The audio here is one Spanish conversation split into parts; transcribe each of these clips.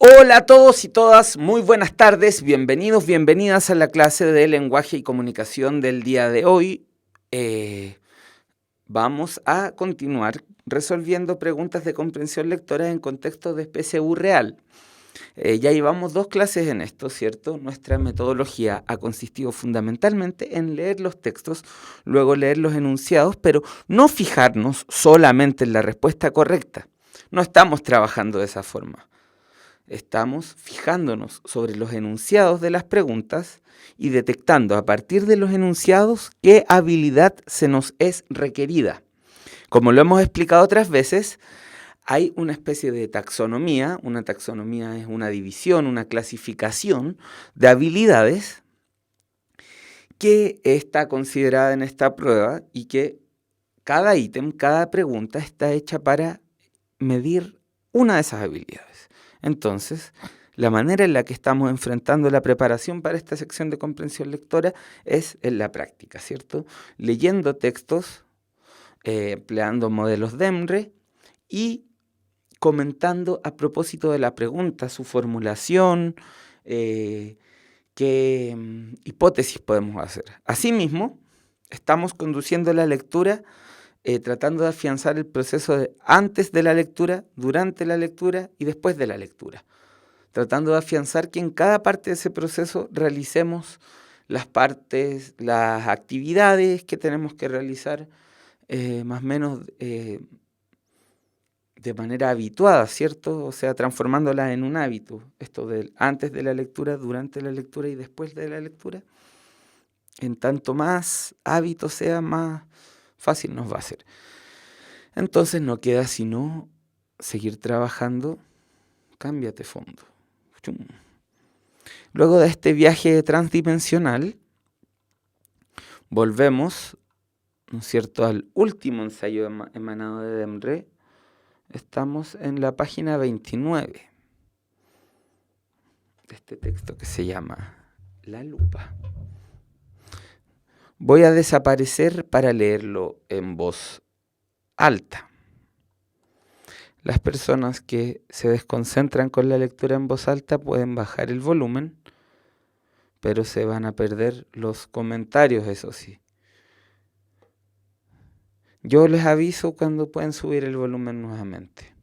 Hola a todos y todas, muy buenas tardes, bienvenidos, bienvenidas a la clase de lenguaje y comunicación del día de hoy. Vamos a continuar resolviendo preguntas de comprensión lectora en contexto de PSU real. Ya llevamos 2 clases en esto, ¿cierto? Nuestra metodología ha consistido fundamentalmente en leer los textos, luego leer los enunciados, pero no fijarnos solamente en la respuesta correcta. No estamos trabajando de esa forma. Estamos fijándonos sobre los enunciados de las preguntas y detectando a partir de los enunciados qué habilidad se nos es requerida. Como lo hemos explicado otras veces, hay una especie de taxonomía. Una taxonomía es una división, una clasificación de habilidades que está considerada en esta prueba y que cada ítem, cada pregunta está hecha para medir una de esas habilidades. Entonces, la manera en la que estamos enfrentando la preparación para esta sección de comprensión lectora es en la práctica, ¿cierto? Leyendo textos, empleando modelos de EMRE y comentando a propósito de la pregunta, su formulación, qué hipótesis podemos hacer. Asimismo, estamos conduciendo la lectura tratando de afianzar el proceso de antes de la lectura, durante la lectura y después de la lectura. Tratando de afianzar que en cada parte de ese proceso realicemos las actividades que tenemos que realizar más o menos de manera habituada, ¿cierto? O sea, transformándolas en un hábito. Esto del antes de la lectura, durante la lectura y después de la lectura. En tanto más hábito sea, más fácil nos va a ser. Entonces no queda sino seguir trabajando. Cámbiate fondo. Chum. Luego de este viaje transdimensional, volvemos, ¿no es cierto?, al último ensayo emanado de Demre. Estamos en la página 29 de este texto que se llama La lupa. Voy a desaparecer para leerlo en voz alta. Las personas que se desconcentran con la lectura en voz alta pueden bajar el volumen, pero se van a perder los comentarios, eso sí. Yo les aviso cuando pueden subir el volumen nuevamente.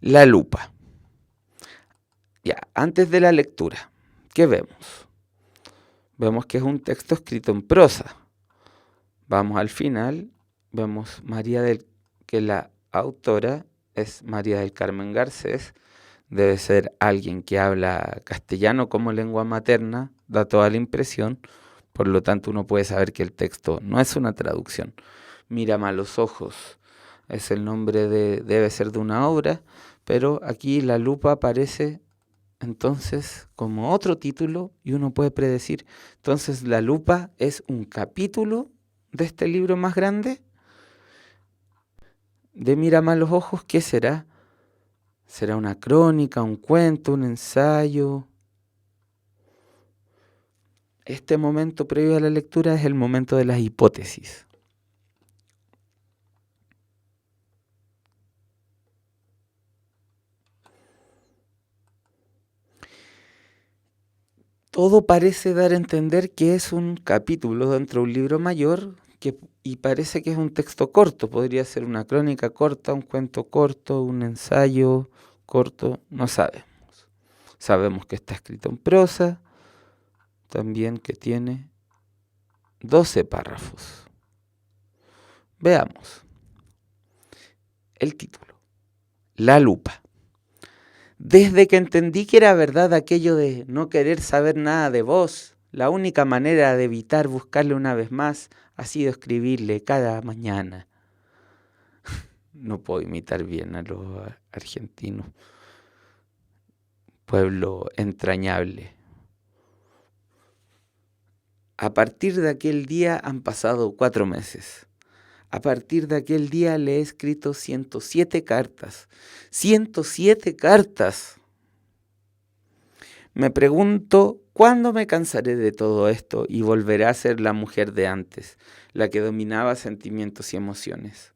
La lupa. Ya, antes de la lectura, ¿qué vemos? Vemos que es un texto escrito en prosa. Vamos al final, vemos que la autora es María del Carmen Garcés. Debe ser alguien que habla castellano como lengua materna, da toda la impresión. Por lo tanto, uno puede saber que el texto no es una traducción. Mírame a los ojos es el nombre debe ser de una obra, pero aquí la lupa aparece entonces como otro título y uno puede predecir. Entonces, la lupa es un capítulo de este libro más grande de Mírame a los ojos. ¿Qué será? ¿Será una crónica, un cuento, un ensayo? Este momento previo a la lectura es el momento de las hipótesis. Todo parece dar a entender que es un capítulo dentro de un libro mayor y parece que es un texto corto. Podría ser una crónica corta, un cuento corto, un ensayo corto, no sabemos. Sabemos que está escrito en prosa, también que tiene 12 párrafos. Veamos. El título. La lupa. Desde que entendí que era verdad aquello de no querer saber nada de vos, la única manera de evitar buscarle una vez más ha sido escribirle cada mañana. No puedo imitar bien a los argentinos. Pueblo entrañable. A partir de aquel día han pasado 4 meses. A partir de aquel día le he escrito 107 cartas. 107 cartas. Me pregunto, ¿cuándo me cansaré de todo esto y volveré a ser la mujer de antes, la que dominaba sentimientos y emociones?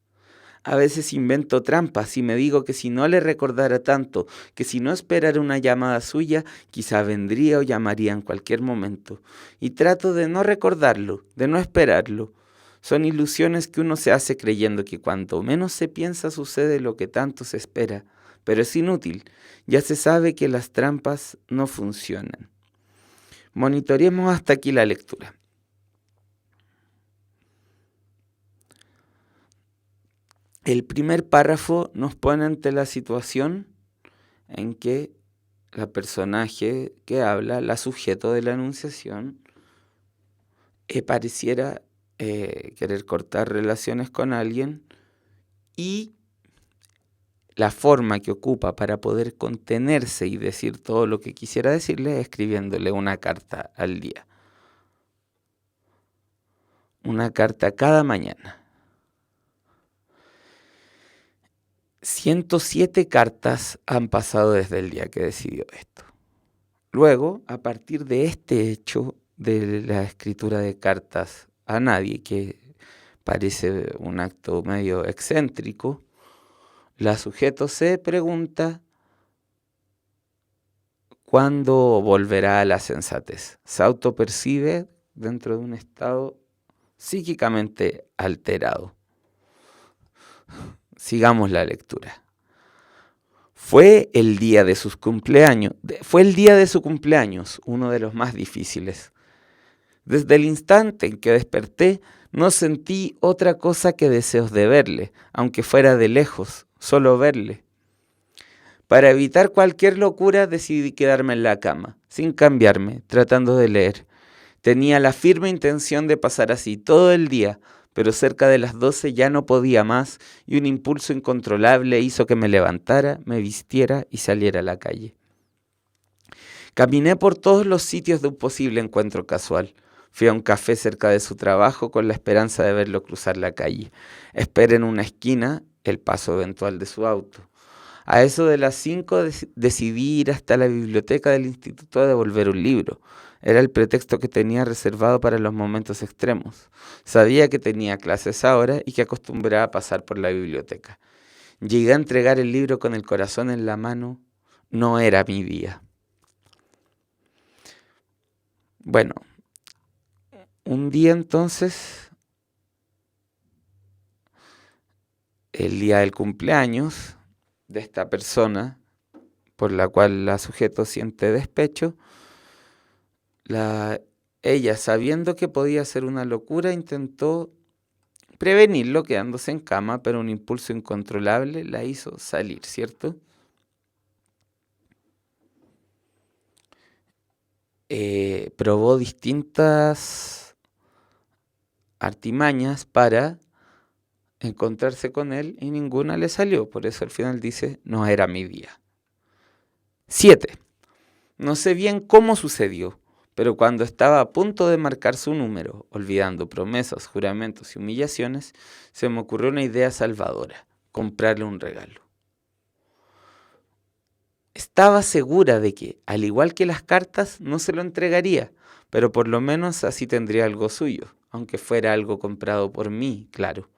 A veces invento trampas y me digo que si no le recordara tanto, que si no esperara una llamada suya, quizá vendría o llamaría en cualquier momento. Y trato de no recordarlo, de no esperarlo. Son ilusiones que uno se hace creyendo que cuanto menos se piensa sucede lo que tanto se espera. Pero es inútil, ya se sabe que las trampas no funcionan. Monitoreemos hasta aquí la lectura. El primer párrafo nos pone ante la situación en que la personaje que habla, la sujeto de la enunciación, pareciera querer cortar relaciones con alguien y la forma que ocupa para poder contenerse y decir todo lo que quisiera decirle es escribiéndole una carta al día. Una carta cada mañana. 107 cartas han pasado desde el día que decidió esto. Luego, a partir de este hecho de la escritura de cartas a nadie, que parece un acto medio excéntrico, la sujeto se pregunta cuándo volverá a la sensatez. Se autopercibe dentro de un estado psíquicamente alterado. Sigamos la lectura. Fue el día de su cumpleaños, uno de los más difíciles. Desde el instante en que desperté, no sentí otra cosa que deseos de verle, aunque fuera de lejos, solo verle. Para evitar cualquier locura decidí quedarme en la cama, sin cambiarme, tratando de leer. Tenía la firme intención de pasar así todo el día, pero cerca de las 12 ya no podía más y un impulso incontrolable hizo que me levantara, me vistiera y saliera a la calle. Caminé por todos los sitios de un posible encuentro casual. Fui a un café cerca de su trabajo con la esperanza de verlo cruzar la calle. Esperé en una esquina el paso eventual de su auto. A eso de las 5 decidí ir hasta la biblioteca del instituto a devolver un libro. Era el pretexto que tenía reservado para los momentos extremos. Sabía que tenía clases ahora y que acostumbraba a pasar por la biblioteca. Llegué a entregar el libro con el corazón en la mano. No era mi día. Bueno, un día entonces, el día del cumpleaños de esta persona por la cual la sujeto siente despecho, ella, sabiendo que podía ser una locura, intentó prevenirlo quedándose en cama, pero un impulso incontrolable la hizo salir, ¿cierto? Probó distintas artimañas para encontrarse con él y ninguna le salió. Por eso al final dice, no era mi día. 7. No sé bien cómo sucedió, pero cuando estaba a punto de marcar su número, olvidando promesas, juramentos y humillaciones, se me ocurrió una idea salvadora, comprarle un regalo. Estaba segura de que, al igual que las cartas, no se lo entregaría, pero por lo menos así tendría algo suyo, aunque fuera algo comprado por mí, claro.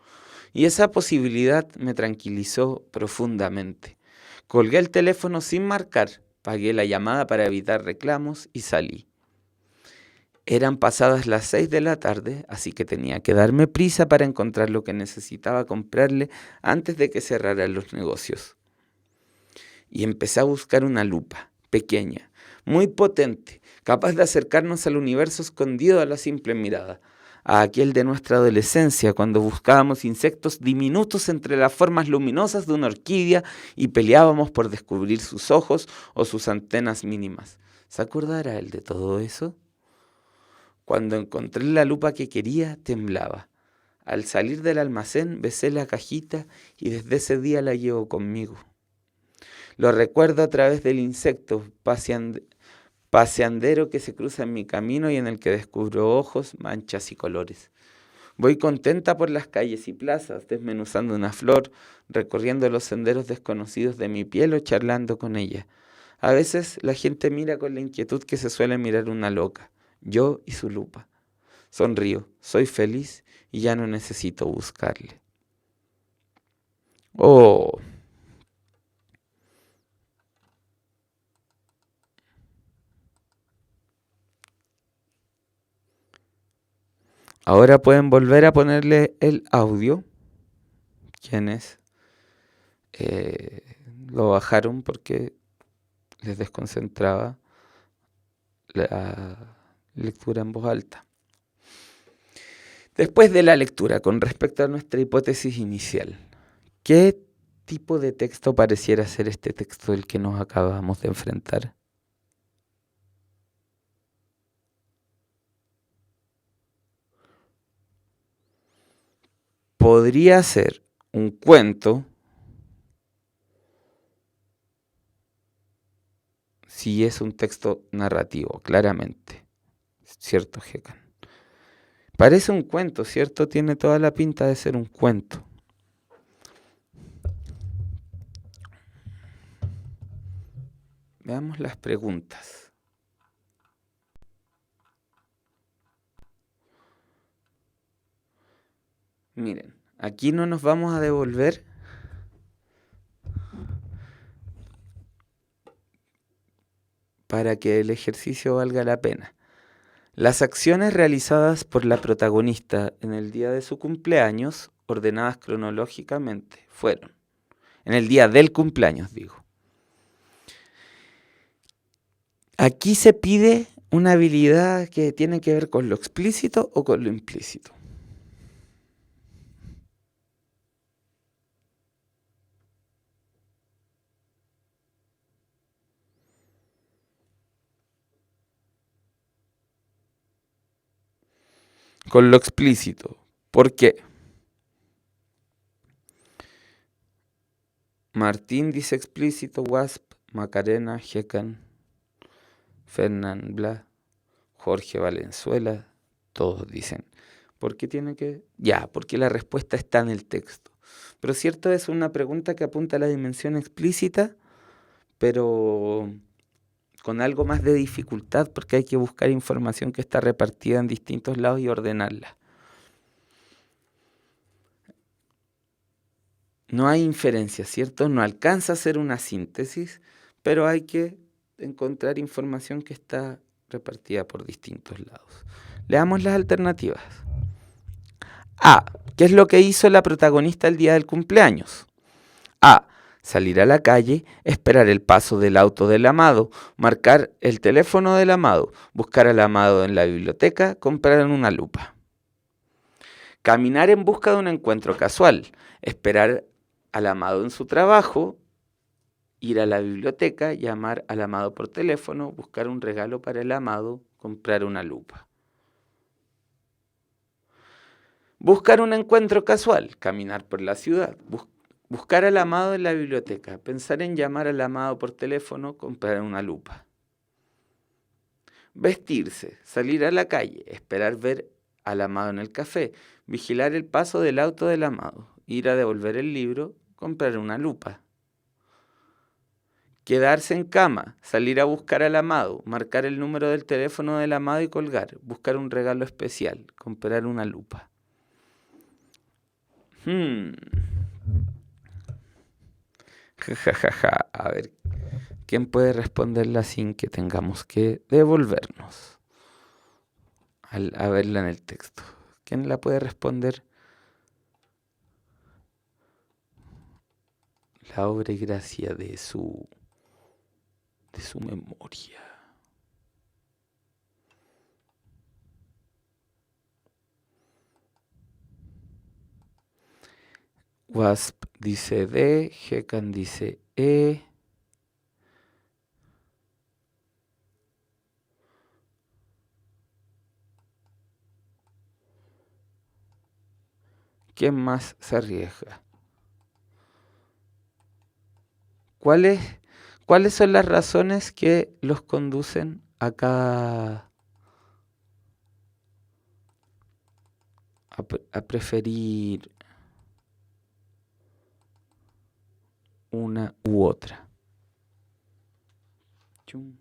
Y esa posibilidad me tranquilizó profundamente. Colgué el teléfono sin marcar, pagué la llamada para evitar reclamos y salí. Eran pasadas las 6 de la tarde, así que tenía que darme prisa para encontrar lo que necesitaba comprarle antes de que cerraran los negocios. Y empecé a buscar una lupa, pequeña, muy potente, capaz de acercarnos al universo escondido a la simple mirada, a aquel de nuestra adolescencia, cuando buscábamos insectos diminutos entre las formas luminosas de una orquídea y peleábamos por descubrir sus ojos o sus antenas mínimas. ¿Se acordará él de todo eso? Cuando encontré la lupa que quería, temblaba. Al salir del almacén, besé la cajita y desde ese día la llevo conmigo. Lo recuerdo a través del insecto paseandero que se cruza en mi camino y en el que descubro ojos, manchas y colores. Voy contenta por las calles y plazas, desmenuzando una flor, recorriendo los senderos desconocidos de mi piel o charlando con ella. A veces la gente mira con la inquietud que se suele mirar una loca. Yo y su lupa. Sonrío, soy feliz y ya no necesito buscarle. Oh, ahora pueden volver a ponerle el audio. Quienes lo bajaron porque les desconcentraba la lectura en voz alta. Después de la lectura, con respecto a nuestra hipótesis inicial, ¿qué tipo de texto pareciera ser este texto del que nos acabamos de enfrentar? Podría ser un cuento si es un texto narrativo, claramente. ¿Cierto, Hekan? Parece un cuento, ¿cierto? Tiene toda la pinta de ser un cuento. Veamos las preguntas. Miren, aquí no nos vamos a devolver para que el ejercicio valga la pena. Las acciones realizadas por la protagonista en el día de su cumpleaños, ordenadas cronológicamente, fueron, en el día del cumpleaños digo. Aquí se pide una habilidad que tiene que ver con lo explícito o con lo implícito. Con lo explícito. ¿Por qué? Martín dice explícito, Wasp, Macarena, Hekan, Fernán Bla, Jorge Valenzuela, todos dicen. ¿Por qué tiene que...? Ya, porque la respuesta está en el texto. Pero cierto, es una pregunta que apunta a la dimensión explícita, pero con algo más de dificultad porque hay que buscar información que está repartida en distintos lados y ordenarla. No hay inferencia, ¿cierto? No alcanza a ser una síntesis, pero hay que encontrar información que está repartida por distintos lados. Leamos las alternativas. A. ¿Qué es lo que hizo la protagonista el día del cumpleaños? A. Salir a la calle, esperar el paso del auto del amado, marcar el teléfono del amado, buscar al amado en la biblioteca, comprar una lupa. Caminar en busca de un encuentro casual, esperar al amado en su trabajo, ir a la biblioteca, llamar al amado por teléfono, buscar un regalo para el amado, comprar una lupa. Buscar un encuentro casual, caminar por la ciudad, buscar al amado en la biblioteca, pensar en llamar al amado por teléfono, comprar una lupa. Vestirse, salir a la calle, esperar ver al amado en el café, vigilar el paso del auto del amado, ir a devolver el libro, comprar una lupa. Quedarse en cama, salir a buscar al amado, marcar el número del teléfono del amado y colgar, buscar un regalo especial, comprar una lupa. Jajajaja, a ver, ¿quién puede responderla sin que tengamos que devolvernos a verla en el texto? ¿Quién la puede responder? La obra y gracia de su memoria. Wasp dice D, Hekan dice E. ¿Quién más se arriesga? ¿Cuáles son las razones que los conducen a preferir una u otra? Chum,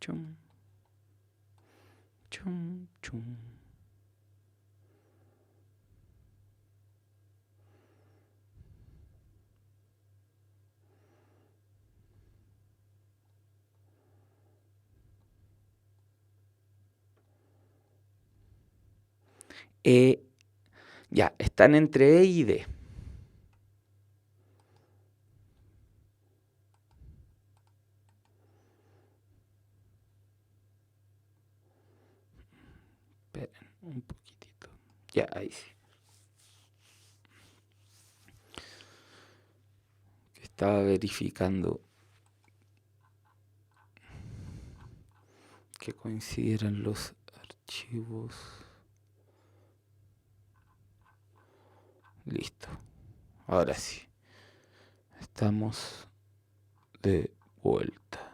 chum, chum, chum. Ya, están entre E y D. Esperen un poquitito. Ya, ahí sí. Estaba verificando que coincidieran los archivos. Listo. Ahora sí. Estamos de vuelta.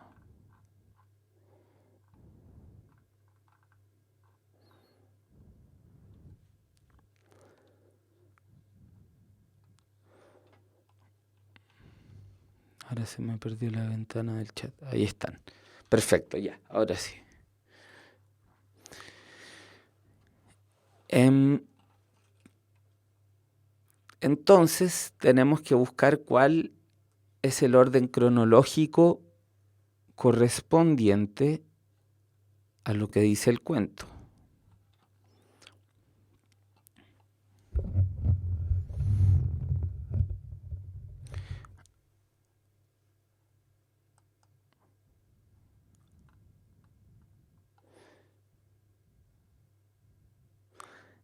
Ahora se me perdió la ventana del chat. Ahí están. Perfecto, ya. Ahora sí. Entonces tenemos que buscar cuál es el orden cronológico correspondiente a lo que dice el cuento.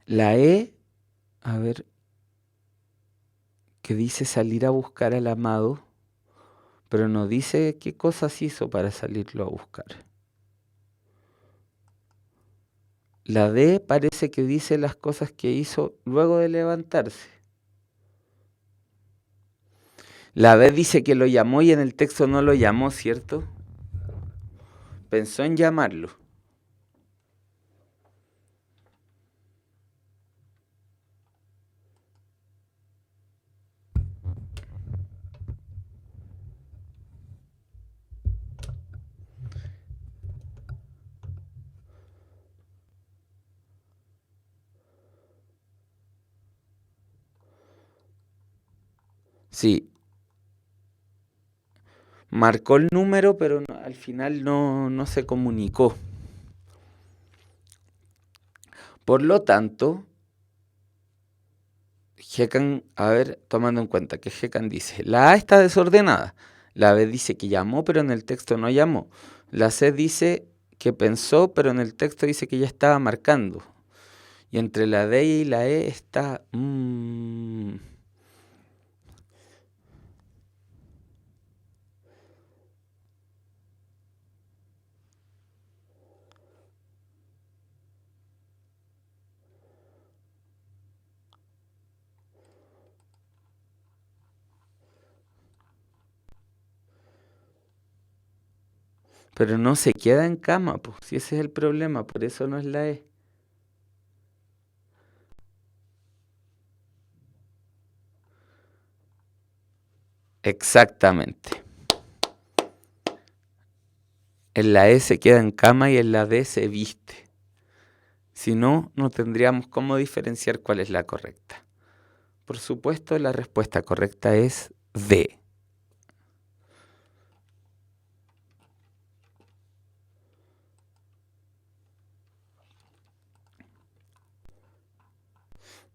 La E, a ver, que dice salir a buscar al amado, pero no dice qué cosas hizo para salirlo a buscar. La D parece que dice las cosas que hizo luego de levantarse. La B dice que lo llamó y en el texto no lo llamó, ¿cierto? Pensó en llamarlo. Sí, marcó el número, pero al final no se comunicó. Por lo tanto, Hecan, a ver, tomando en cuenta que Hecan dice, la A está desordenada, la B dice que llamó, pero en el texto no llamó, la C dice que pensó, pero en el texto dice que ya estaba marcando, y entre la D y la E está... Pero no se queda en cama, pues, si ese es el problema, por eso no es la E. Exactamente. En la E se queda en cama y en la D se viste. Si no, no tendríamos cómo diferenciar cuál es la correcta. Por supuesto, la respuesta correcta es D.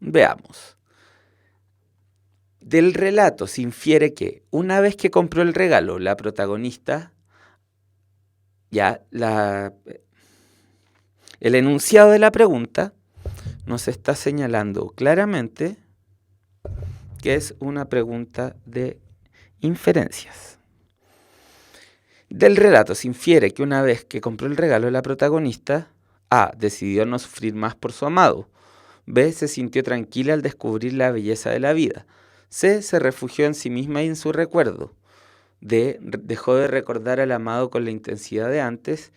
Veamos. Del relato se infiere que una vez que compró el regalo, la protagonista, el enunciado de la pregunta nos está señalando claramente que es una pregunta de inferencias. Del relato se infiere que una vez que compró el regalo, la protagonista A. Decidió no sufrir más por su amado. B. Se sintió tranquila al descubrir la belleza de la vida. C. Se refugió en sí misma y en su recuerdo. D. Dejó de recordar al amado con la intensidad de antes.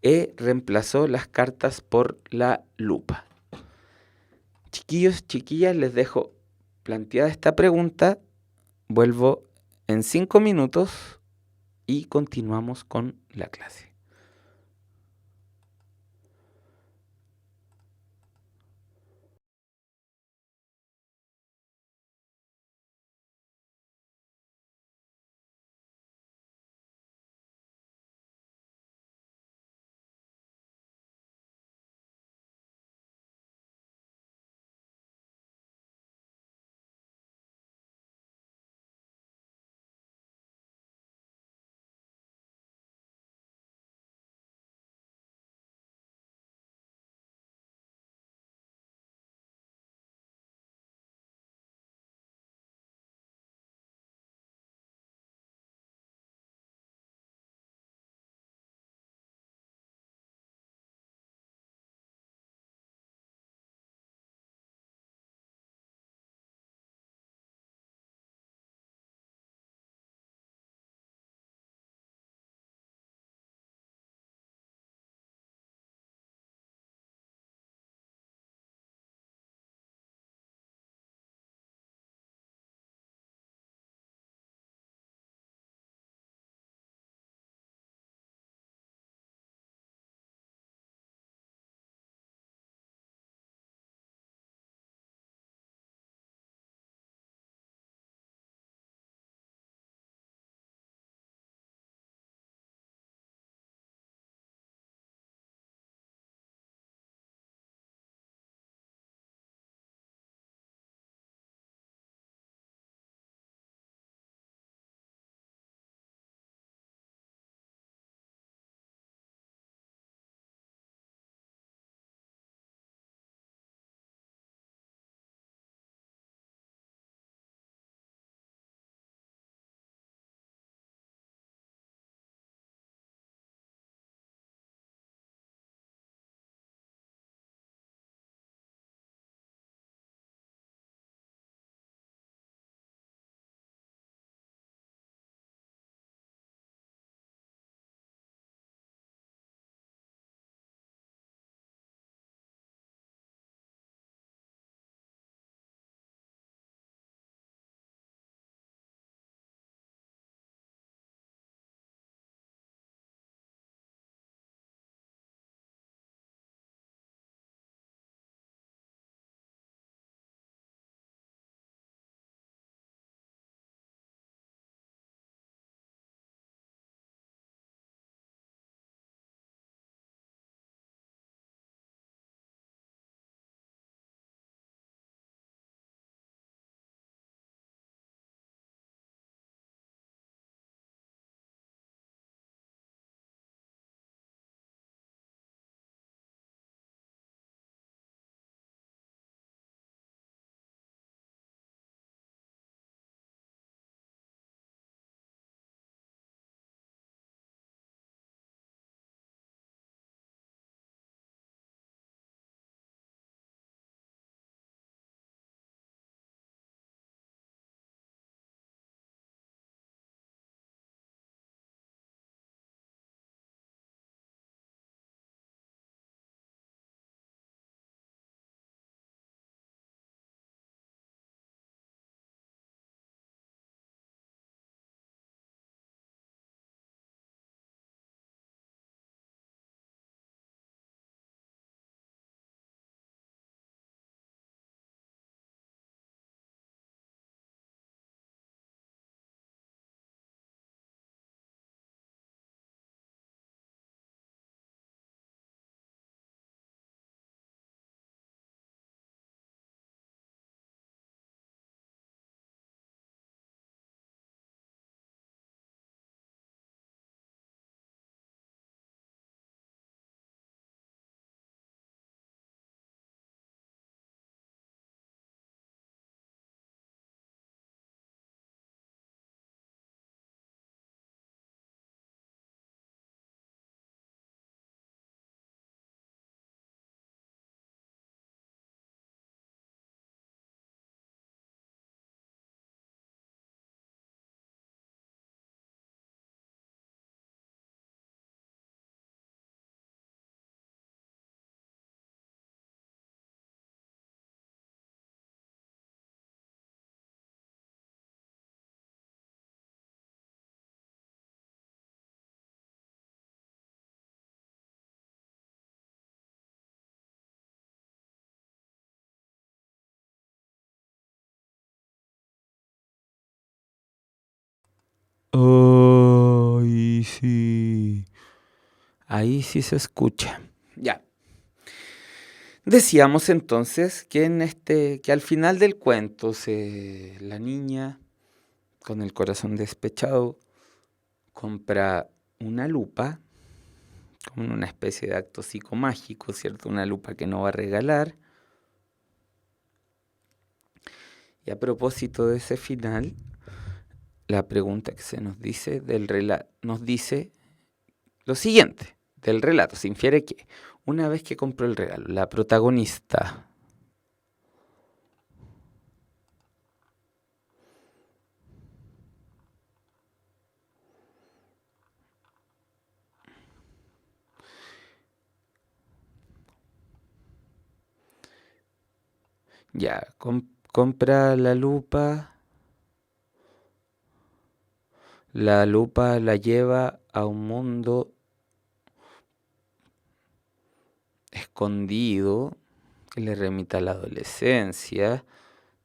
E. Reemplazó las cartas por la lupa. Chiquillos, chiquillas, les dejo planteada esta pregunta. Vuelvo en 5 minutos y continuamos con la clase. Ahí sí se escucha. Ya. Decíamos entonces que al final del cuento la niña, con el corazón despechado, compra una lupa, como una especie de acto psicomágico, ¿cierto? Una lupa que no va a regalar. Y a propósito de ese final, la pregunta que se nos dice del relato nos dice lo siguiente del relato. Se infiere que una vez que compró el regalo, la protagonista ya compra la lupa la lleva a un mundo escondido que le remita a la adolescencia,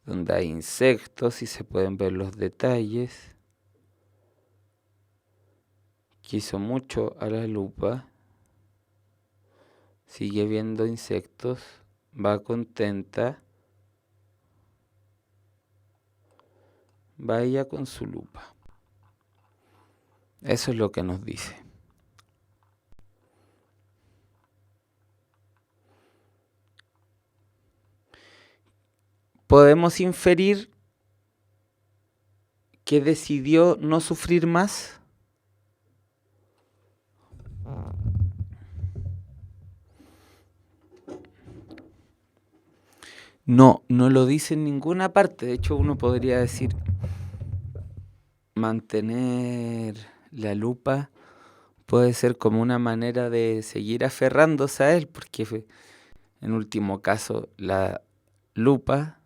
donde hay insectos y se pueden ver los detalles. Quiso mucho a la lupa, sigue viendo insectos, va contenta, va ella con su lupa. Eso es lo que nos dice. Podemos inferir que decidió no sufrir más. No lo dice en ninguna parte. De hecho, uno podría decir mantener la lupa puede ser como una manera de seguir aferrándose a él, porque en último caso la lupa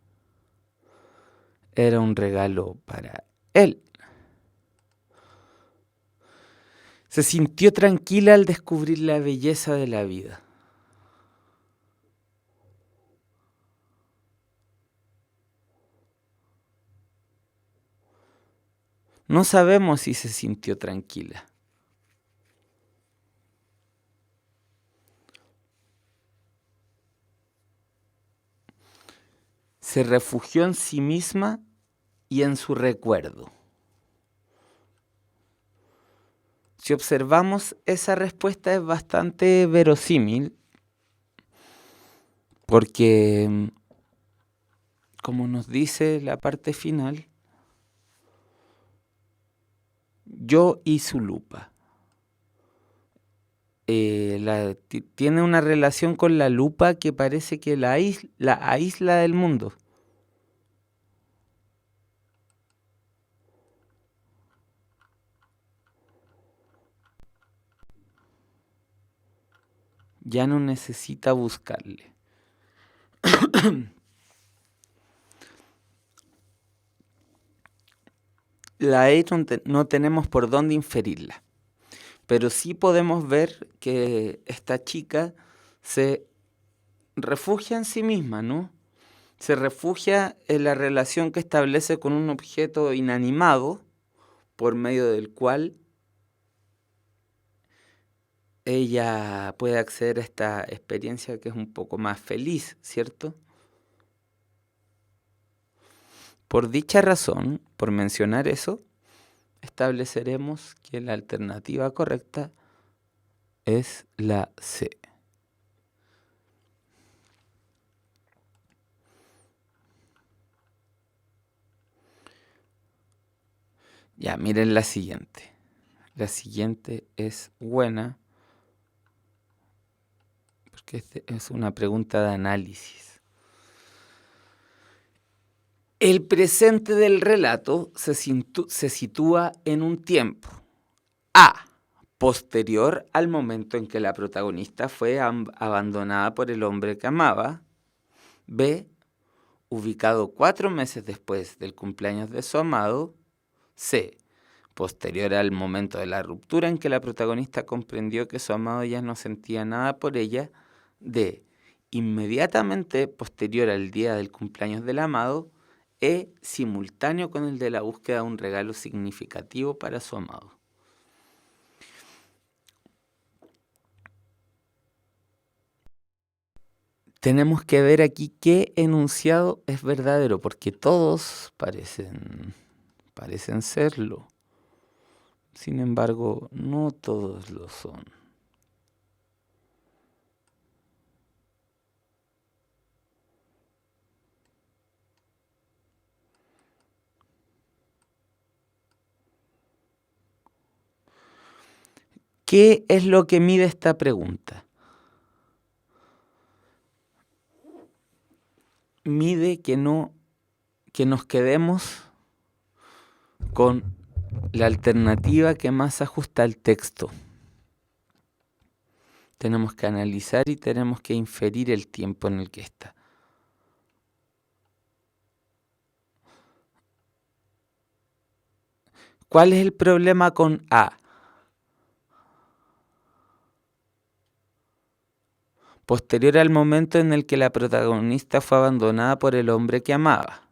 era un regalo para él. Se sintió tranquila al descubrir la belleza de la vida. No sabemos si se sintió tranquila. Se refugió en sí misma y en su recuerdo. Si observamos, esa respuesta es bastante verosímil, porque, como nos dice la parte final, yo y su lupa. Tiene una relación con la lupa que parece que la aísla del mundo. Ya no necesita buscarle. La E no tenemos por dónde inferirla, pero sí podemos ver que esta chica se refugia en sí misma, ¿no? Se refugia en la relación que establece con un objeto inanimado por medio del cual ella puede acceder a esta experiencia que es un poco más feliz, ¿cierto? Por dicha razón, por mencionar eso, estableceremos que la alternativa correcta es la C. Ya, miren la siguiente. La siguiente es buena porque es una pregunta de análisis. El presente del relato se sitúa en un tiempo A, posterior al momento en que la protagonista fue abandonada por el hombre que amaba. B, ubicado 4 meses después del cumpleaños de su amado. C, posterior al momento de la ruptura en que la protagonista comprendió que su amado ya no sentía nada por ella. D, inmediatamente posterior al día del cumpleaños del amado. E, simultáneo con el de la búsqueda de un regalo significativo para su amado. tenemos que ver aquí qué enunciado es verdadero, porque todos parecen serlo. Sin embargo, no todos lo son. ¿Qué es lo que mide esta pregunta? Mide que nos quedemos con la alternativa que más ajusta al texto. Tenemos que analizar y tenemos que inferir el tiempo en el que está. ¿Cuál es el problema con A? Posterior al momento en el que la protagonista fue abandonada por el hombre que amaba.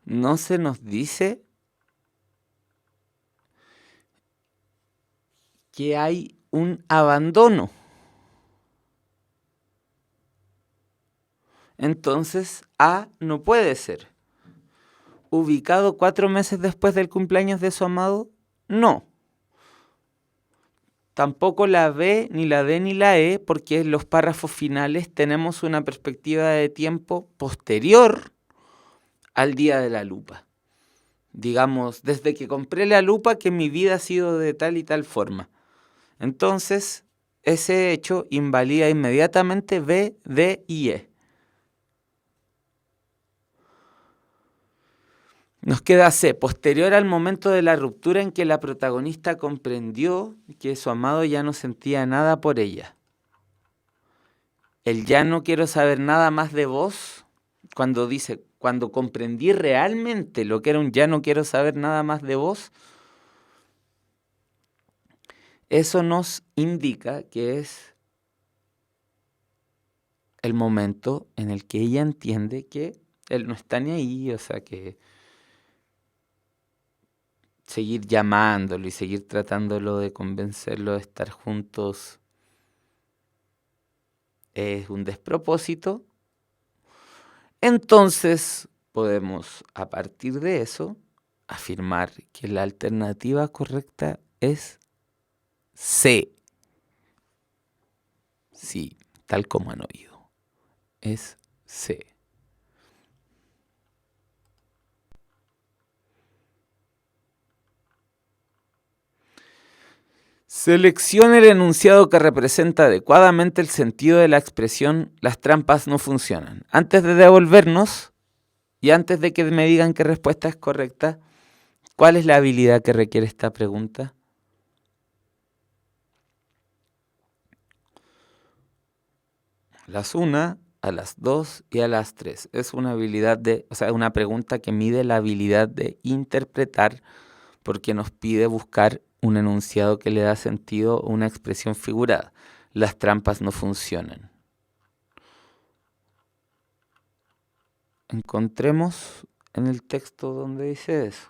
No se nos dice que hay un abandono. Entonces, A no puede ser. ¿Ubicado 4 meses después del cumpleaños de su amado? No. Tampoco la B, ni la D, ni la E, porque en los párrafos finales tenemos una perspectiva de tiempo posterior al día de la lupa. Digamos, desde que compré la lupa que mi vida ha sido de tal y tal forma. Entonces, ese hecho invalida inmediatamente B, D y E. Nos queda C, posterior al momento de la ruptura en que la protagonista comprendió que su amado ya no sentía nada por ella. El ya no quiero saber nada más de vos, cuando dice, cuando comprendí realmente lo que era un ya no quiero saber nada más de vos, eso nos indica que es el momento en el que ella entiende que él no está ni ahí, o sea que seguir llamándolo y seguir tratándolo de convencerlo de estar juntos es un despropósito. Entonces podemos, a partir de eso, afirmar que la alternativa correcta es C. Sí, tal como han oído. Es C. Seleccione el enunciado que representa adecuadamente el sentido de la expresión "las trampas no funcionan". Antes de devolvernos y antes de que me digan qué respuesta es correcta, ¿cuál es la habilidad que requiere esta pregunta? A las 1, a las 2 y a las 3. Es una habilidad una pregunta que mide la habilidad de interpretar, porque nos pide buscar un enunciado que le da sentido a una expresión figurada. Las trampas no funcionan. Encontremos en el texto donde dice eso.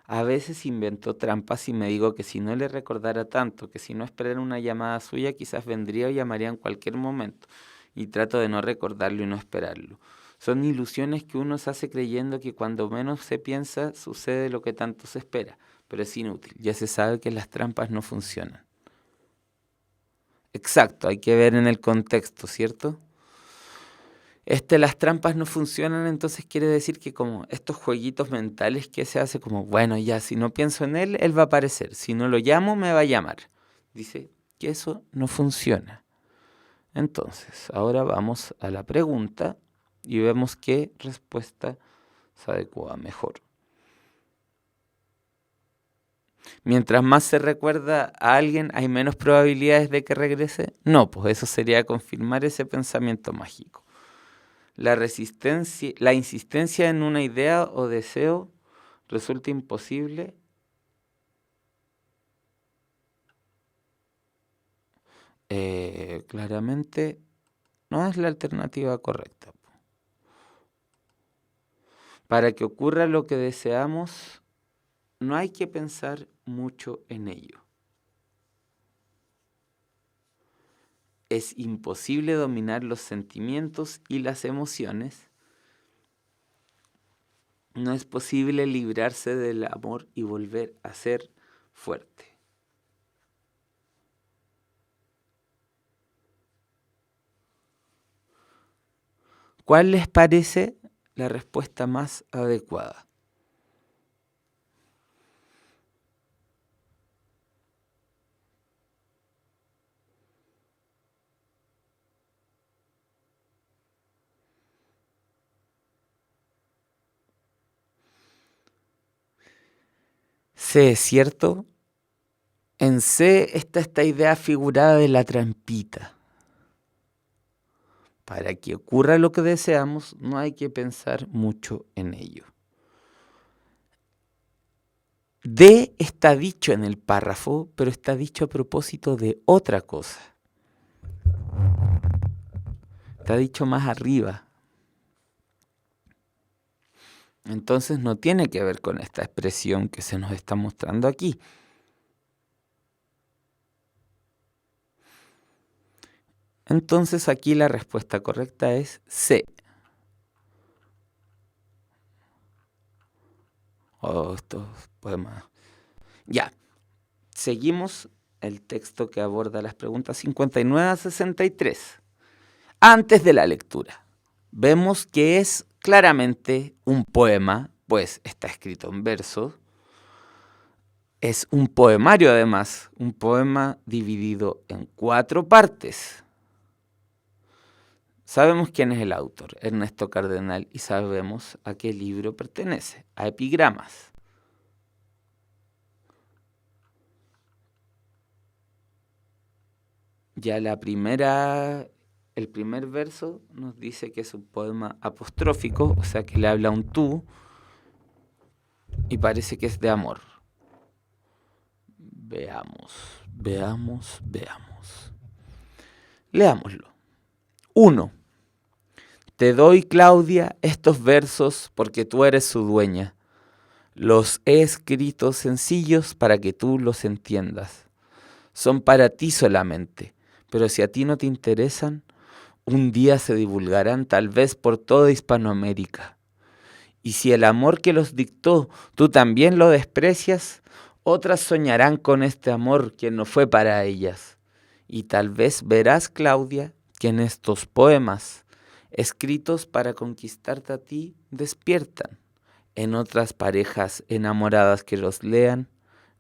A veces inventó trampas y me digo que si no le recordara tanto, que si no esperara una llamada suya, quizás vendría o llamaría en cualquier momento. Y trato de no recordarlo y no esperarlo. Son ilusiones que uno se hace creyendo que cuando menos se piensa, sucede lo que tanto se espera. Pero es inútil, ya se sabe que las trampas no funcionan. Exacto, hay que ver en el contexto, ¿cierto? Las trampas no funcionan, entonces quiere decir que como estos jueguitos mentales que se hace como, bueno, ya, si no pienso en él, él va a aparecer. Si no lo llamo, me va a llamar. Dice que eso no funciona. Entonces, ahora vamos a la pregunta y vemos qué respuesta se adecua mejor. Mientras más se recuerda a alguien, ¿hay menos probabilidades de que regrese? No, pues eso sería confirmar ese pensamiento mágico. La insistencia en una idea o deseo resulta imposible. Claramente no es la alternativa correcta. Para que ocurra lo que deseamos, no hay que pensar mucho en ello. Es imposible dominar los sentimientos y las emociones. No es posible librarse del amor y volver a ser fuerte. ¿Cuál les parece la respuesta más adecuada? C, ¿es cierto? En C está esta idea figurada de la trampita. Para que ocurra lo que deseamos, no hay que pensar mucho en ello. D está dicho en el párrafo, pero está dicho a propósito de otra cosa. Está dicho más arriba. Entonces no tiene que ver con esta expresión que se nos está mostrando aquí. Entonces aquí la respuesta correcta es C. Oh, estos poemas. Ya, seguimos el texto que aborda las preguntas 59 a 63. Antes de la lectura, vemos que es claramente un poema, pues está escrito en versos. Es un poemario además, un poema dividido en 4 partes. Sabemos quién es el autor, Ernesto Cardenal, y sabemos a qué libro pertenece, a Epigramas. Ya el primer verso nos dice que es un poema apostrófico, o sea que le habla a un tú, y parece que es de amor. Veamos. Leámoslo. 1. Te doy, Claudia, estos versos porque tú eres su dueña. Los he escrito sencillos para que tú los entiendas. Son para ti solamente, pero si a ti no te interesan, un día se divulgarán tal vez por toda Hispanoamérica. Y si el amor que los dictó tú también lo desprecias, otras soñarán con este amor que no fue para ellas. Y tal vez verás, Claudia, que en estos poemas, escritos para conquistarte a ti, despiertan en otras parejas enamoradas que los lean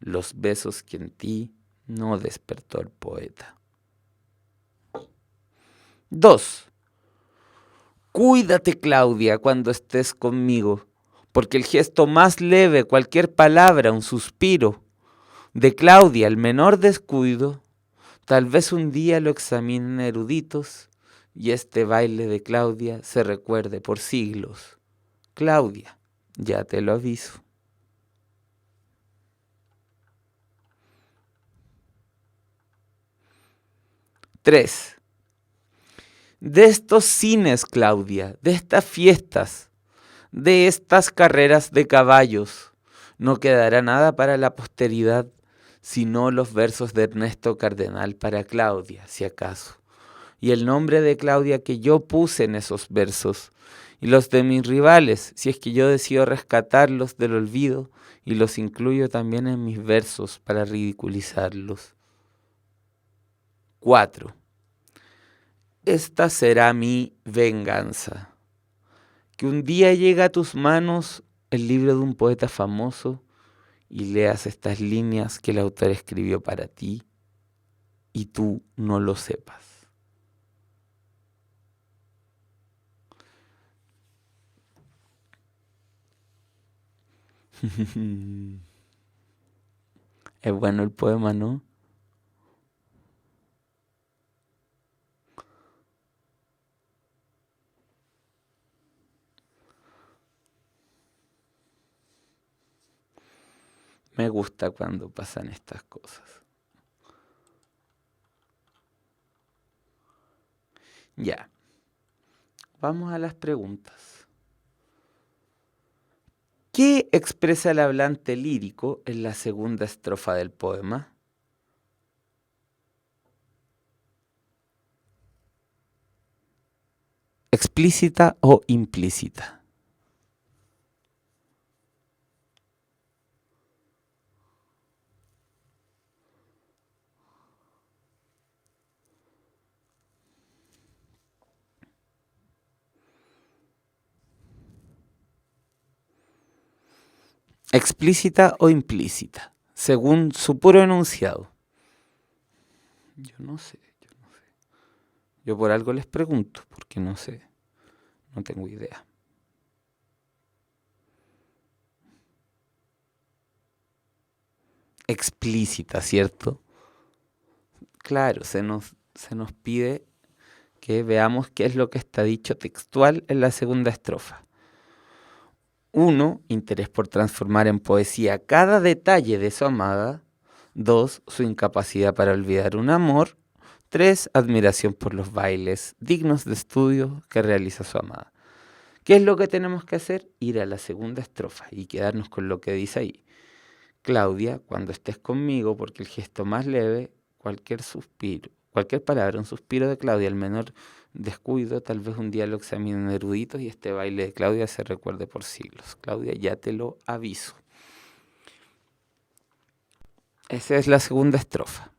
los besos que en ti no despertó el poeta. 2. Cuídate, Claudia, cuando estés conmigo, porque el gesto más leve, cualquier palabra, un suspiro, de Claudia, el menor descuido, tal vez un día lo examinen eruditos y este baile de Claudia se recuerde por siglos. Claudia, ya te lo aviso. Tres. De estos cines, Claudia, de estas fiestas, de estas carreras de caballos, no quedará nada para la posteridad, sino los versos de Ernesto Cardenal para Claudia, si acaso, y el nombre de Claudia que yo puse en esos versos, y los de mis rivales, si es que yo decido rescatarlos del olvido, y los incluyo también en mis versos para ridiculizarlos. 4. Esta será mi venganza. Que un día llegue a tus manos el libro de un poeta famoso y leas estas líneas que el autor escribió para ti y tú no lo sepas. Es bueno el poema, ¿no? Me gusta cuando pasan estas cosas. Ya, vamos a las preguntas. ¿Qué expresa el hablante lírico en la segunda estrofa del poema? ¿Explícita o implícita? ¿Explícita o implícita? Según su puro enunciado. Yo no sé. Yo por algo les pregunto, porque no sé. No tengo idea. Explícita, ¿cierto? Claro, se nos pide que veamos qué es lo que está dicho textual en la segunda estrofa. 1. Interés por transformar en poesía cada detalle de su amada. 2. Su incapacidad para olvidar un amor. 3. Admiración por los bailes dignos de estudio que realiza su amada. ¿Qué es lo que tenemos que hacer? Ir a la segunda estrofa y quedarnos con lo que dice ahí. Claudia, cuando estés conmigo, porque el gesto más leve, cualquier suspiro, cualquier palabra, un suspiro de Claudia, el menor descuido, tal vez un día lo examinen eruditos y este baile de Claudia se recuerde por siglos. Claudia, ya te lo aviso. Esa es la segunda estrofa.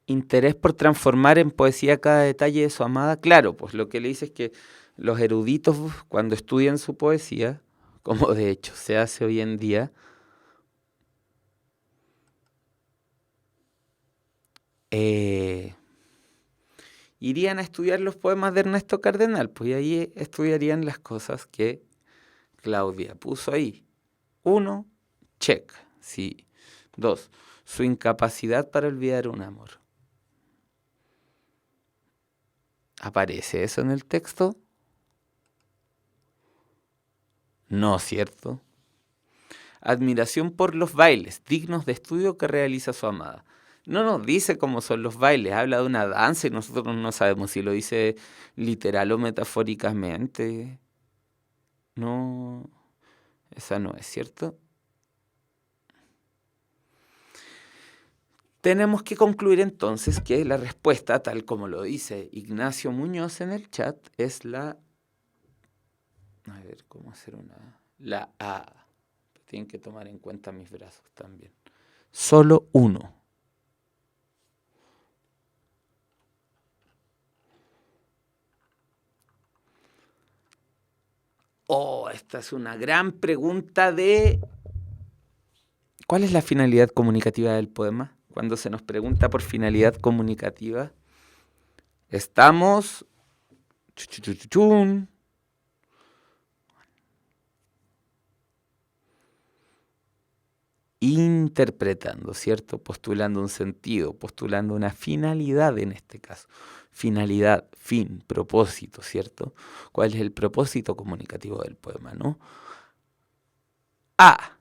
Interés por transformar en poesía cada detalle de su amada. Claro, pues lo que le dice es que los eruditos, cuando estudian su poesía, como de hecho se hace hoy en día, irían a estudiar los poemas de Ernesto Cardenal, pues y ahí estudiarían las cosas que Claudia puso ahí. 1, check, sí. 2, su incapacidad para olvidar un amor. ¿Aparece eso en el texto? No, ¿cierto? Admiración por los bailes dignos de estudio que realiza su amada. No nos dice cómo son los bailes, habla de una danza y nosotros no sabemos si lo dice literal o metafóricamente. No, esa no es, ¿cierto? Tenemos que concluir entonces que la respuesta, tal como lo dice Ignacio Muñoz en el chat, es la... A ver, ¿cómo hacer una...? La A. Tienen que tomar en cuenta mis brazos también. Solo uno. Oh, esta es una gran pregunta de... ¿Cuál es la finalidad comunicativa del poema? Cuando se nos pregunta por finalidad comunicativa, estamos... interpretando, ¿cierto? Postulando un sentido, postulando una finalidad en este caso. Finalidad, fin, propósito, ¿cierto? ¿Cuál es el propósito comunicativo del poema, no? A.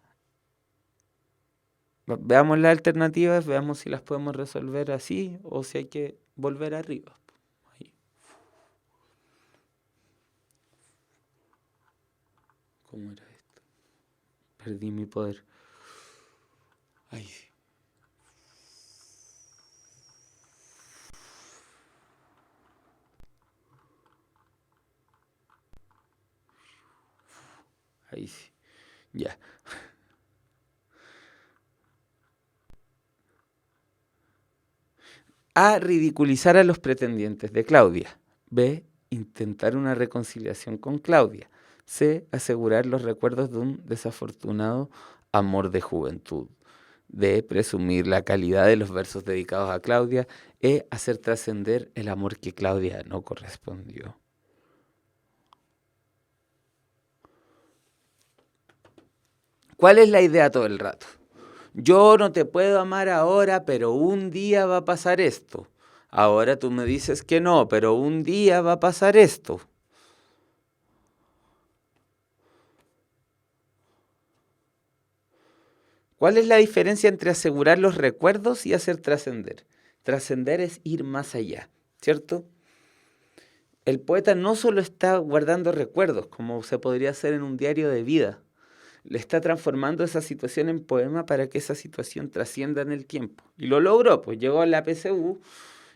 Veamos las alternativas, veamos si las podemos resolver así o si hay que volver arriba. Ahí. ¿Cómo era esto? Perdí mi poder. Ahí sí. Ahí sí. Ya. A. Ridiculizar a los pretendientes de Claudia. B. Intentar una reconciliación con Claudia. C. Asegurar los recuerdos de un desafortunado amor de juventud. D. Presumir la calidad de los versos dedicados a Claudia. E. Hacer trascender el amor que Claudia no correspondió. ¿Cuál es la idea todo el rato? Yo no te puedo amar ahora, pero un día va a pasar esto. Ahora tú me dices que no, pero un día va a pasar esto. ¿Cuál es la diferencia entre asegurar los recuerdos y hacer trascender? Trascender es ir más allá, ¿cierto? El poeta no solo está guardando recuerdos, como se podría hacer en un diario de vida, le está transformando esa situación en poema para que esa situación trascienda en el tiempo. Y lo logró, pues llegó a la PSU,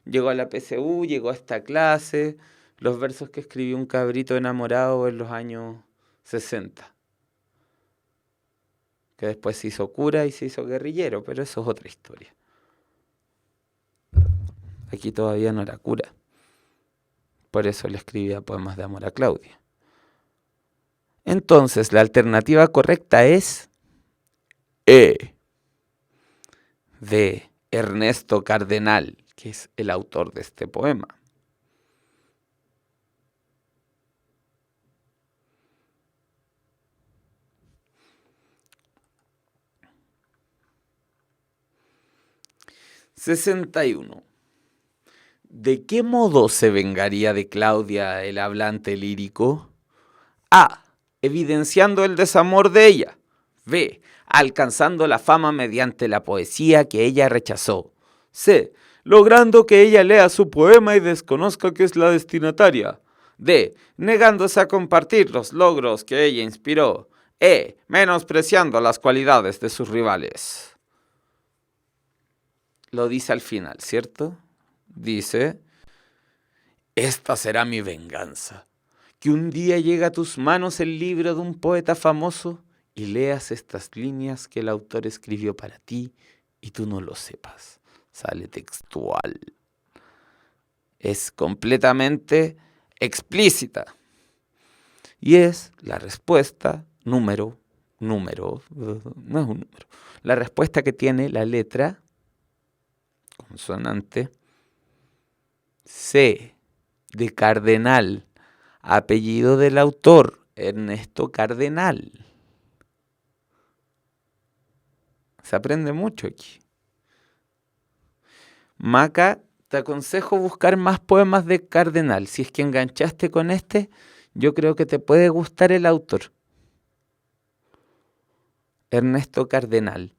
llegó a esta clase, los versos que escribió un cabrito enamorado en los años 60, que después se hizo cura y se hizo guerrillero, pero eso es otra historia. Aquí todavía no era cura. Por eso le escribía poemas de amor a Claudia. Entonces, la alternativa correcta es E, de Ernesto Cardenal, que es el autor de este poema. (61) ¿De qué modo se vengaría de Claudia el hablante lírico? A. Evidenciando el desamor de ella. B. Alcanzando la fama mediante la poesía que ella rechazó. C. Logrando que ella lea su poema y desconozca que es la destinataria. D. Negándose a compartir los logros que ella inspiró. E. Menospreciando las cualidades de sus rivales. Lo dice al final, ¿cierto? Dice: esta será mi venganza, que un día llegue a tus manos el libro de un poeta famoso y leas estas líneas que el autor escribió para ti y tú no lo sepas. Sale textual. Es completamente explícita. Y es la respuesta número, no es un número, la respuesta que tiene la letra consonante C, de Cardenal, apellido del autor, Ernesto Cardenal. Se aprende mucho aquí. Maca, te aconsejo buscar más poemas de Cardenal. Si es que enganchaste con este, yo creo que te puede gustar el autor. Ernesto Cardenal.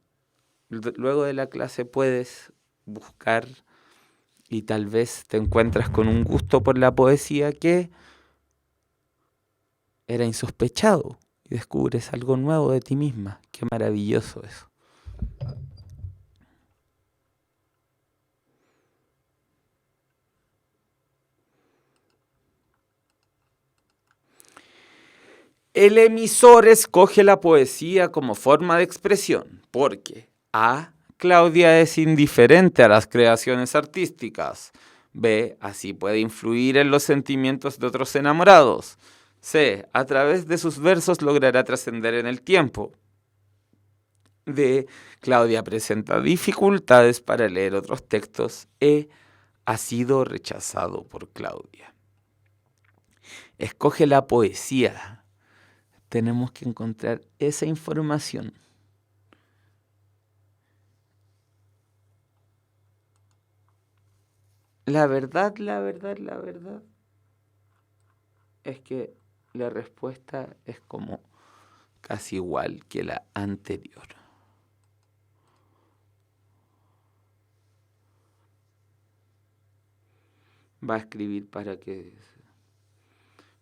Luego de la clase puedes buscar y tal vez te encuentras con un gusto por la poesía que era insospechado y descubres algo nuevo de ti misma. Qué maravilloso eso. El emisor escoge la poesía como forma de expresión porque A. Claudia es indiferente a las creaciones artísticas. B. Así puede influir en los sentimientos de otros enamorados. C. A través de sus versos logrará trascender en el tiempo. D. Claudia presenta dificultades para leer otros textos. E. Ha sido rechazado por Claudia. Escoge la poesía. Tenemos que encontrar esa información. La verdad es que la respuesta es como casi igual que la anterior. Va a escribir para que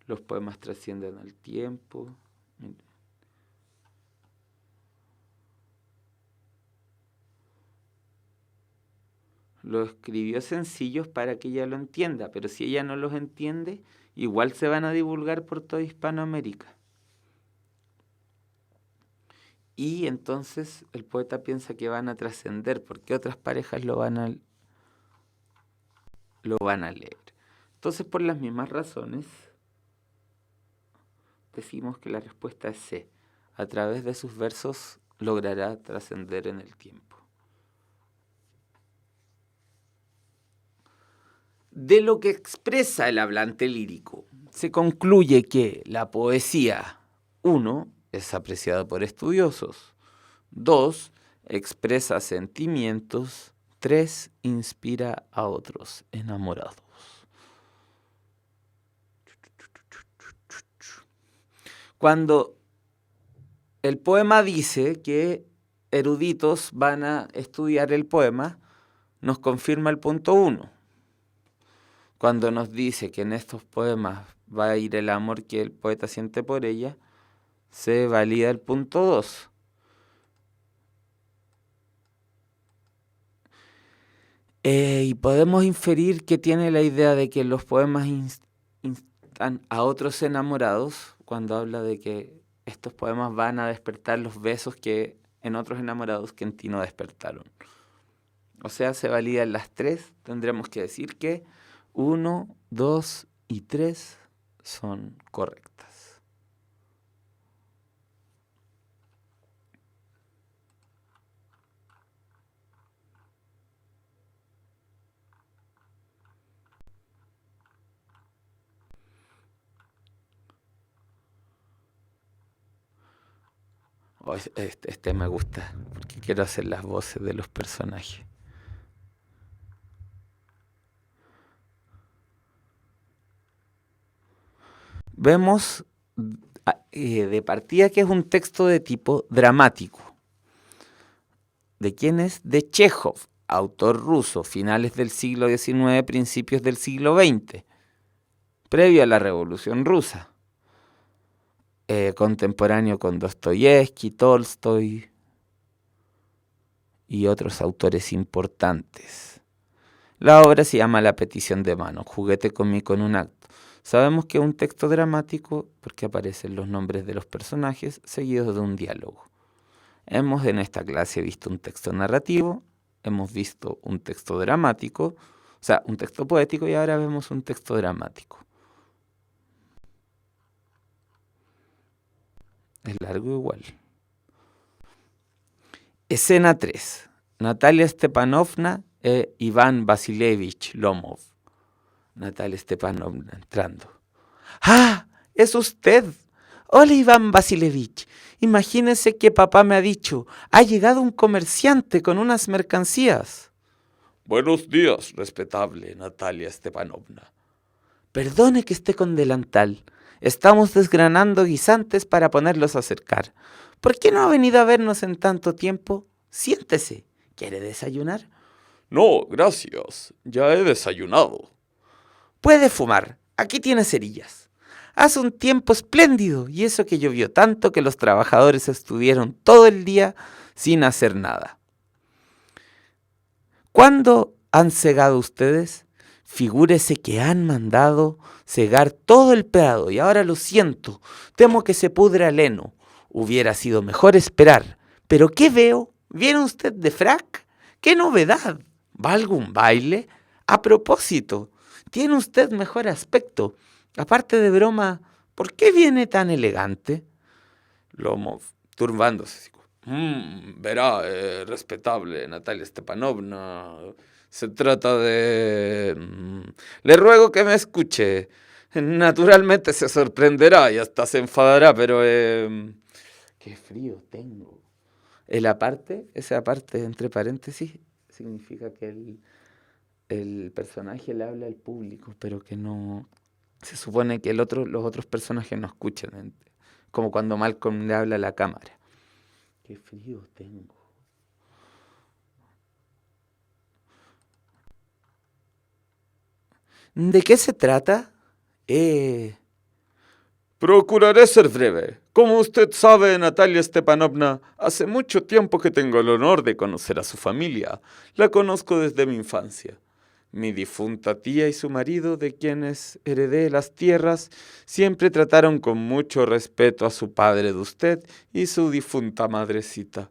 los poemas trasciendan al tiempo. Lo escribió sencillos para que ella lo entienda, pero si ella no los entiende, igual se van a divulgar por toda Hispanoamérica. Y entonces el poeta piensa que van a trascender porque otras parejas lo van a leer. Entonces, por las mismas razones, decimos que la respuesta es C. A través de sus versos logrará trascender en el tiempo. De lo que expresa el hablante lírico, se concluye que la poesía, 1, es apreciada por estudiosos. 2, expresa sentimientos. 3, inspira a otros enamorados. Cuando el poema dice que eruditos van a estudiar el poema, nos confirma el punto 1. Cuando nos dice que en estos poemas va a ir el amor que el poeta siente por ella, se valida el punto 2. Y podemos inferir que tiene la idea de que los poemas instan a otros enamorados, cuando habla de que estos poemas van a despertar los besos que en otros enamorados que en ti no despertaron. O sea, se validan las 3. Tendremos que decir que 1, 2 y 3 son correctas. Oh, este me gusta, porque quiero hacer las voces de los personajes. Vemos de partida que es un texto de tipo dramático. ¿De quién es? De Chekhov, autor ruso, finales del siglo XIX, principios del siglo XX, previo a la Revolución Rusa. Contemporáneo con Dostoyevsky, Tolstoy y otros autores importantes. La obra se llama La petición de mano, juguete cómico en un acto. Sabemos que es un texto dramático porque aparecen los nombres de los personajes seguidos de un diálogo. Hemos en esta clase visto un texto narrativo, hemos visto un texto dramático, o sea, un texto poético, y ahora vemos un texto dramático. Es largo igual. Escena 3. Natalia Stepanovna e Iván Vasilievich Lomov. Natalia Stepanovna entrando. ¡Ah! ¡Es usted! Hola, Iván Vasilievich. Imagínese que papá me ha dicho, ha llegado un comerciante con unas mercancías. Buenos días, respetable Natalia Stepanovna. Perdone que esté con delantal. Estamos desgranando guisantes para ponerlos a acercar. ¿Por qué no ha venido a vernos en tanto tiempo? Siéntese. ¿Quiere desayunar? No, gracias. Ya he desayunado. Puede fumar. Aquí tiene cerillas. Hace un tiempo espléndido, y eso que llovió tanto que los trabajadores estuvieron todo el día sin hacer nada. ¿Cuándo han cegado ustedes? Figúrese que han mandado cegar todo el prado y ahora lo siento, temo que se pudra el heno. Hubiera sido mejor esperar. ¿Pero qué veo? ¿Viene usted de frac? ¡Qué novedad! ¿Va a algún baile? A propósito, tiene usted mejor aspecto. Aparte de broma, ¿por qué viene tan elegante? Lomov, turbándose. Verá, respetable Natalia Stepanovna, se trata de... Le ruego que me escuche. Naturalmente se sorprenderá y hasta se enfadará, pero... ¡Qué frío tengo! Esa parte entre paréntesis, significa que el personaje le habla al público, pero que no... Se supone que los otros personajes no escuchan, como cuando Malcolm le habla a la cámara. ¡Qué frío tengo! ¿De qué se trata? Procuraré ser breve. Como usted sabe, Natalia Stepanovna, hace mucho tiempo que tengo el honor de conocer a su familia. La conozco desde mi infancia. Mi difunta tía y su marido, de quienes heredé las tierras, siempre trataron con mucho respeto a su padre de usted y su difunta madrecita.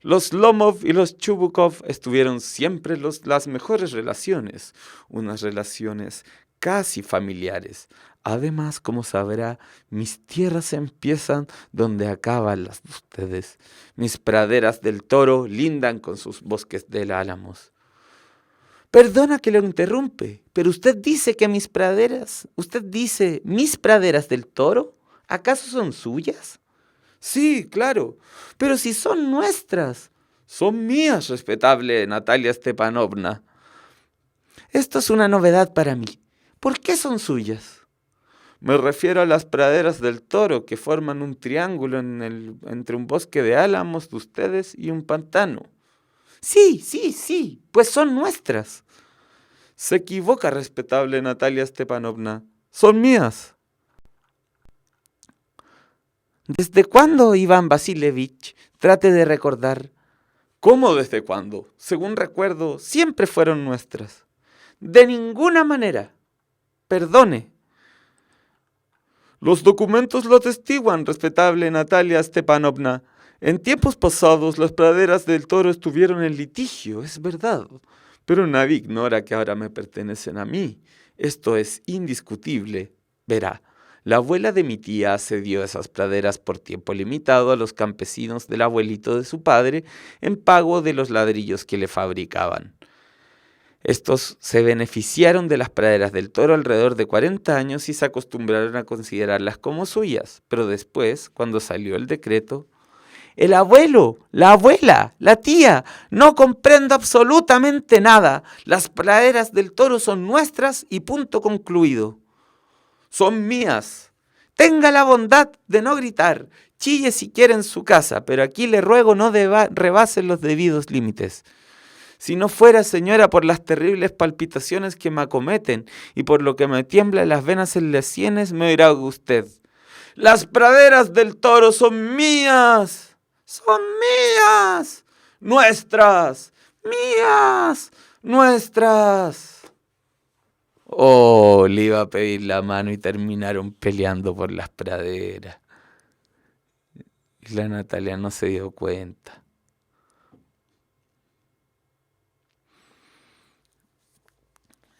Los Lomov y los Chubukov estuvieron siempre las mejores relaciones, unas relaciones casi familiares. Además, como sabrá, mis tierras empiezan donde acaban las de ustedes. Mis praderas del Toro lindan con sus bosques de álamos. Perdona que lo interrumpe, pero usted dice mis praderas del Toro, ¿acaso son suyas? Sí, claro, pero si son nuestras. Son mías, respetable Natalia Stepanovna. Esto es una novedad para mí. ¿Por qué son suyas? Me refiero a las praderas del Toro, que forman un triángulo entre un bosque de álamos de ustedes y un pantano. Sí, pues son nuestras. Se equivoca, respetable Natalia Stepanovna. Son mías. ¿Desde cuándo, Iván Vasilievich? Trate de recordar. ¿Cómo desde cuándo? Según recuerdo, siempre fueron nuestras. De ninguna manera. Perdone. Los documentos lo atestiguan, respetable Natalia Stepanovna. En tiempos pasados las praderas del Toro estuvieron en litigio, es verdad. Pero nadie ignora que ahora me pertenecen a mí. Esto es indiscutible. Verá, la abuela de mi tía cedió esas praderas por tiempo limitado a los campesinos del abuelito de su padre en pago de los ladrillos que le fabricaban. Estos se beneficiaron de las praderas del Toro alrededor de 40 años y se acostumbraron a considerarlas como suyas, pero después, cuando salió el decreto, el abuelo, la abuela, la tía, no comprendo absolutamente nada. Las praderas del Toro son nuestras y punto concluido. Son mías. Tenga la bondad de no gritar. Chille si quiere en su casa, pero aquí le ruego no rebasen los debidos límites. Si no fuera, señora, por las terribles palpitaciones que me acometen y por lo que me tiemblan las venas en las sienes, me oirá usted. Las praderas del Toro son mías. Son mías. Nuestras. Mías. Nuestras. Oh, le iba a pedir la mano y terminaron peleando por las praderas. Y la Natalia no se dio cuenta.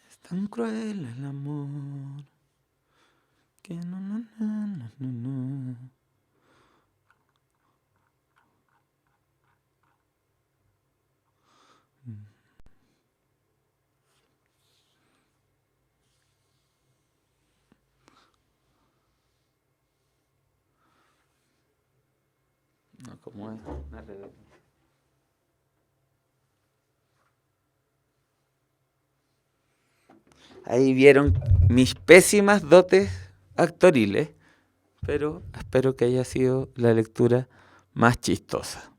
Es tan cruel el amor que no. No, ¿cómo es? Ahí vieron mis pésimas dotes actoriles, pero espero que haya sido la lectura más chistosa.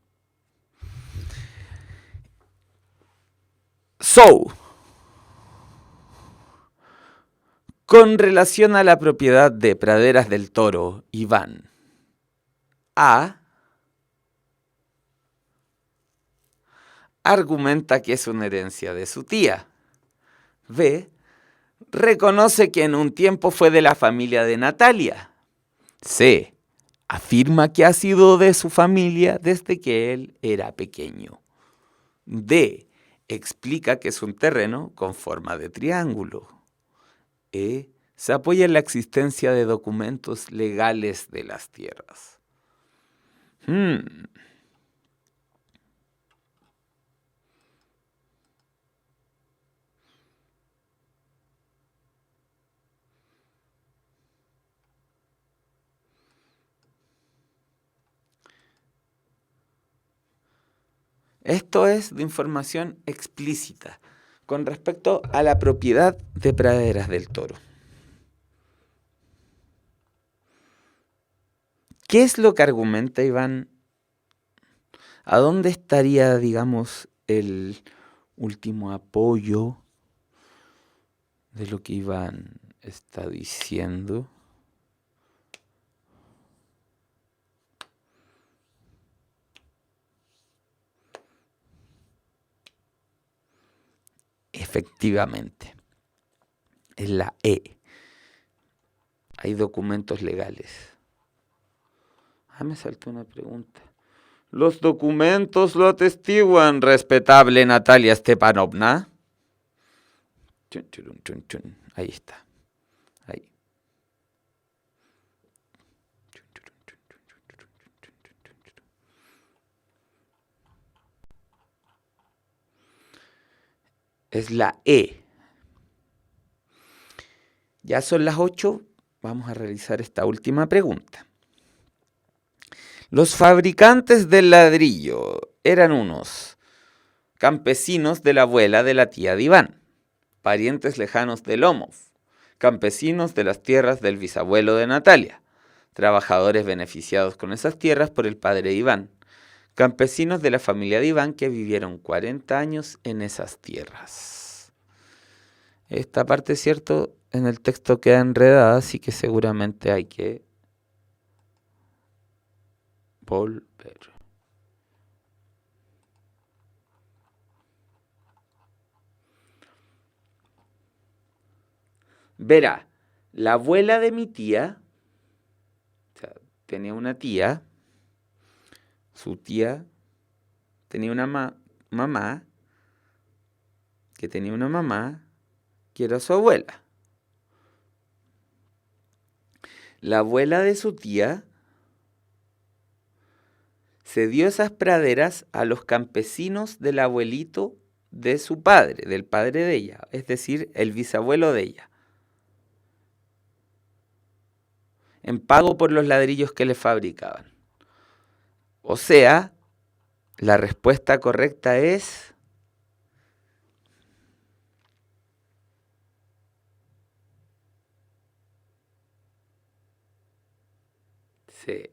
Con relación a la propiedad de Praderas del Toro, Iván A. argumenta que es una herencia de su tía. B. reconoce que en un tiempo fue de la familia de Natalia. C. afirma que ha sido de su familia desde que él era pequeño. D. explica que es un terreno con forma de triángulo. E. se apoya en la existencia de documentos legales de las tierras. Esto es de información explícita con respecto a la propiedad de Praderas del Toro. ¿Qué es lo que argumenta Iván? ¿A dónde estaría, digamos, el último apoyo de lo que Iván está diciendo? Efectivamente, es la E. Hay documentos legales. Me saltó una pregunta. Los documentos lo atestiguan, respetable Natalia Stepanovna. Ahí está. Ahí. Es la E. Ya son las 8. Vamos a realizar esta última pregunta. Los fabricantes del ladrillo eran unos campesinos de la abuela de la tía de Iván, parientes lejanos de Lomov, campesinos de las tierras del bisabuelo de Natalia, trabajadores beneficiados con esas tierras por el padre de Iván, campesinos de la familia de Iván que vivieron 40 años en esas tierras. Esta parte, cierto, en el texto queda enredada, así que seguramente hay que volver. Verá, la abuela de mi tía, o sea, tenía una tía, su tía tenía una mamá, que tenía una mamá, que era su abuela. La abuela de su tía se dio esas praderas a los campesinos del abuelito de su padre, del padre de ella, es decir, el bisabuelo de ella, en pago por los ladrillos que le fabricaban. O sea, la respuesta correcta es C.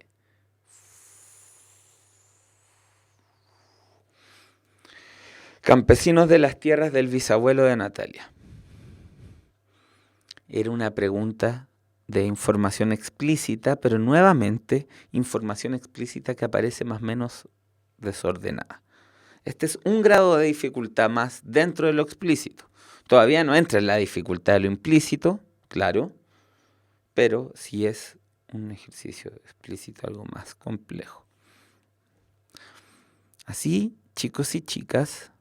Campesinos de las tierras del bisabuelo de Natalia. Era una pregunta de información explícita, pero nuevamente información explícita que aparece más o menos desordenada. Este es un grado de dificultad más dentro de lo explícito. Todavía no entra en la dificultad de lo implícito, claro, pero sí es un ejercicio explícito algo más complejo. Así, chicos y chicas,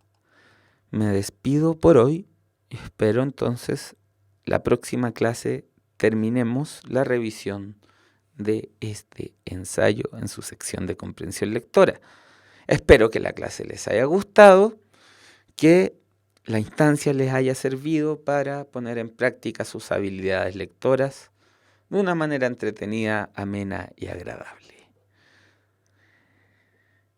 me despido por hoy y espero entonces la próxima clase terminemos la revisión de este ensayo en su sección de comprensión lectora. Espero que la clase les haya gustado, que la instancia les haya servido para poner en práctica sus habilidades lectoras de una manera entretenida, amena y agradable.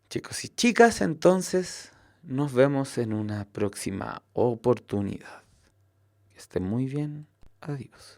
Chicos y chicas, entonces nos vemos en una próxima oportunidad. Que estén muy bien. Adiós.